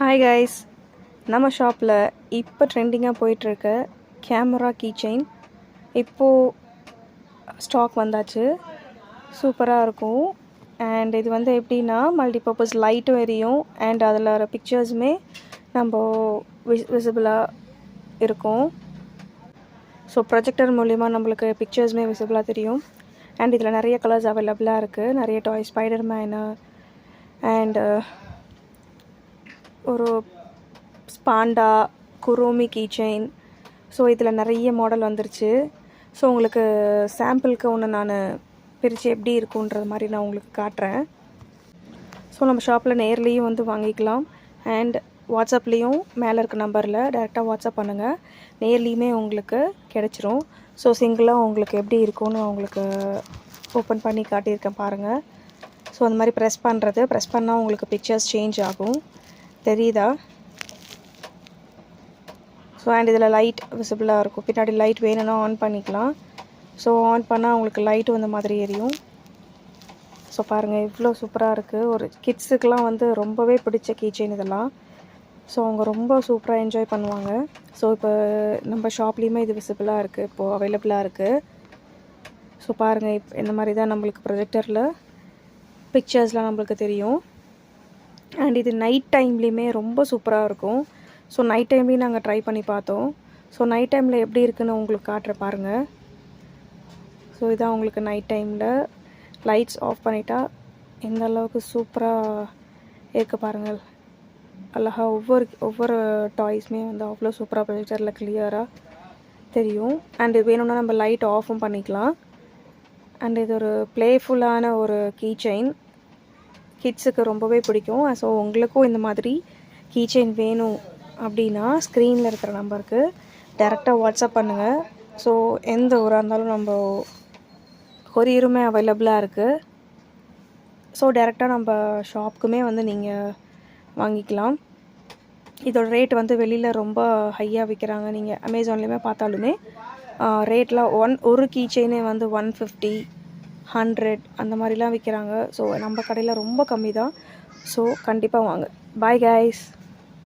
Hi guys, நம்ம ஷாப்பில் இப்போ ட்ரெண்டிங்காக போயிட்டுருக்க கேமரா கீ செயின் இப்போது ஸ்டாக் வந்தாச்சு. சூப்பராக இருக்கும். அண்ட் இது வந்து எப்படின்னா மல்டிபர்பஸ் லைட்டும் எரியும் அண்ட் அதில் வர பிக்சர்ஸுமே நம்ம விசிபிளாக இருக்கும். ஸோ ப்ரொஜெக்டர் மூலிமா நம்மளுக்கு பிக்சர்ஸுமே விசிபிளாக தெரியும். அண்ட் இதில் நிறைய கலர்ஸ் அவைலபிளாக இருக்குது. நிறைய டாய் ஸ்பைடர்மேனு அண்டு ஒரு ஸ்பாண்டா குரோமி கீ செயின். ஸோ இதில் நிறைய மாடல் வந்துருச்சு. ஸோ உங்களுக்கு சாம்பிளுக்கு ஒன்று நான் பிரித்து எப்படி இருக்குன்றது மாதிரி நான் உங்களுக்கு காட்டுறேன். ஸோ நம்ம ஷாப்பில் நேர்லேயும் வந்து வாங்கிக்கலாம் அண்ட் வாட்ஸ்அப்லேயும் மேலே இருக்க நம்பரில் டேரெக்டாக வாட்ஸ்அப் பண்ணுங்கள். நேர்லேயுமே உங்களுக்கு கிடச்சிரும். ஸோ சிங்கிளாக உங்களுக்கு எப்படி இருக்கும்னு உங்களுக்கு ஓப்பன் பண்ணி காட்டியிருக்கேன் பாருங்கள். ஸோ அந்த மாதிரி ப்ரெஸ் பண்ணால் உங்களுக்கு பிக்சர்ஸ் சேஞ்ச் ஆகும். தெரியுதா? ஸோ அண்ட் இதில் லைட் விசிபிளாக இருக்கும். பின்னாடி லைட் வேணும்னா ஆன் பண்ணிக்கலாம். ஸோ ஆன் பண்ணால் உங்களுக்கு லைட்டும் இந்த மாதிரி எரியும். ஸோ பாருங்கள் இவ்வளோ சூப்பராக இருக்குது. ஒரு கிட்ஸுக்கெலாம் வந்து ரொம்பவே பிடிச்ச கீ செயின் இதெல்லாம். ஸோ அவங்க ரொம்ப சூப்பராக என்ஜாய் பண்ணுவாங்க. ஸோ இப்போ நம்ம ஷாப்லேயுமே இது விசிபிளாக இருக்குது, இப்போது அவைலபிளாக இருக்குது. ஸோ பாருங்கள் இந்த மாதிரி தான் நம்மளுக்கு ப்ரொஜெக்டரில் பிக்சர்ஸ்லாம் நம்மளுக்கு தெரியும். அண்ட் இது நைட் டைம்லேயுமே ரொம்ப சூப்பராக இருக்கும். ஸோ நைட் டைம்லேயும் நாங்கள் ட்ரை பண்ணி பார்த்தோம். ஸோ நைட் டைமில் எப்படி இருக்குன்னு உங்களுக்கு காட்டுற பாருங்கள். ஸோ இதான் உங்களுக்கு நைட் டைமில் லைட்ஸ் ஆஃப் பண்ணிட்டா எந்த அளவுக்கு சூப்பராக இருக்க பாருங்கள். அழகா ஒவ்வொரு டாய்ஸுமே வந்து அவ்வளோ சூப்பராக ப்ரொஜெக்டரில் கிளியராக தெரியும். அண்ட் இது வேணும்னா நம்ம லைட் ஆஃபும் பண்ணிக்கலாம். அண்ட் இது ஒரு ப்ளேஃபுல்லான ஒரு கீ செயின், கிட்ஸுக்கு ரொம்பவே பிடிக்கும். ஸோ உங்களுக்கும் இந்த மாதிரி கீ செயின் வேணும் அப்படின்னா ஸ்க்ரீனில் இருக்கிற நம்பருக்கு டேரெக்டாக வாட்ஸ்அப் பண்ணுங்கள். ஸோ எந்த ஊராக இருந்தாலும் நம்ம கொரியருமே அவைலபிளாக இருக்குது. ஸோ டேரெக்டாக நம்ம ஷாப்புக்குமே வந்து நீங்கள் வாங்கிக்கலாம். இதோட ரேட் வந்து வெளியில் ரொம்ப ஹையாக விற்கிறாங்க. நீங்கள் அமேசான்லேயுமே பார்த்தாலுமே ரேட்லாம் ஒரு கீ செயினே வந்து 150, 100 அந்த மாதிரிலாம் விற்கிறாங்க. ஸோ நம்ம கடையில் ரொம்ப கம்மி தான். ஸோ கண்டிப்பாக வாங்க. Bye guys.